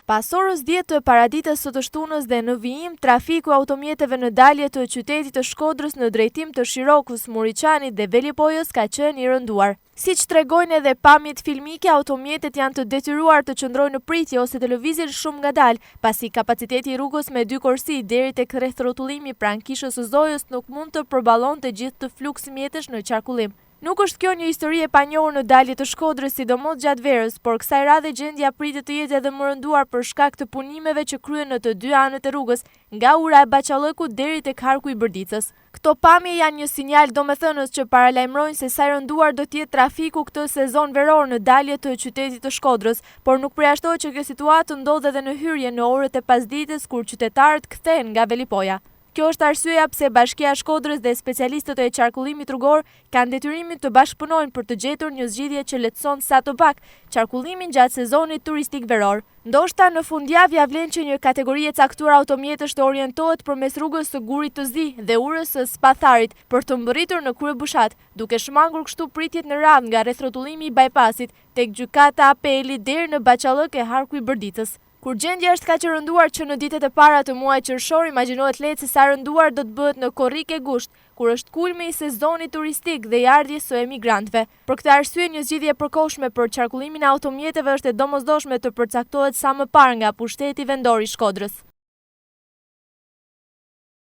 Pas orës 10 të paraditës së të shtunës dhe në vijim, trafiku automjeteve në dalje të qytetit të Shkodrës në drejtim të Shirokut, Muriçanit dhe Velipojës ka qenë i rënduar. Siç tregojnë edhe pamjet filmike, automjetet janë të detyruar të qëndrojnë në pritje ose të lëvizin shumë ngadalë, pasi kapaciteti i rrugës me 2 korsi deri tek rreth rrotullimi pranë kishës së Zojës nuk mund të përballonte gjithë të fluks mjetesh në qarkullim. Nuk është kjo një histori e panjohur në dalje të Shkodrës, sidomos gjatë verës, por kësaj radhe gjendja pritet të jetë edhe më rënduar për shkak të punimeve që kryen në të dy anët e rrugës, nga ura e Baqallëkut deri tek harku i Bërdicës. Këto pamje janë një sinjal domethënës që paralajmërojnë se sa i rënduar do të jetë trafiku këtë sezon veror në dalje të qytetit të Shkodrës, por nuk përjashtohet që kjo situatë ndodh edhe në hyrje në orët e pasdites kur qytetarët kthehen nga Velipoja. Kjo është arsyeja pse Bashkia e Shkodrës dhe specialistët e qarkullimit rrugor kanë detyrimin të bashkëpunojnë për të gjetur një zgjidhje që lehtëson sa të pak qarkullimin gjatë sezonit turistik veror. Ndoshta në fundjavë ja vlen që një kategori e caktuar automjetësh të orientohet përmes rrugës së Gurit të Zi dhe urës së Spatharit për të mbërritur në kryebushat, duke shmangur kështu pritjet në radhë nga rreth rrotullimi i bypassit tek gjykata apeli deri në Baqallëk e harku i Bërdicës. Kur gjendja është kaq e rënduar që në ditët e para të muajit qershor, imagjinohet lehtë se sa rënduar do të bëhet në Korrikë e Gusht, kur është kulmi i sezonit turistik dhe i ardhjes së emigrantëve. Për këtë arsye, një zgjidhje e përkohshme për qarkullimin e automjeteve është e domosdoshme të përcaktohet sa më parë nga pushteti vendor i Shkodrës.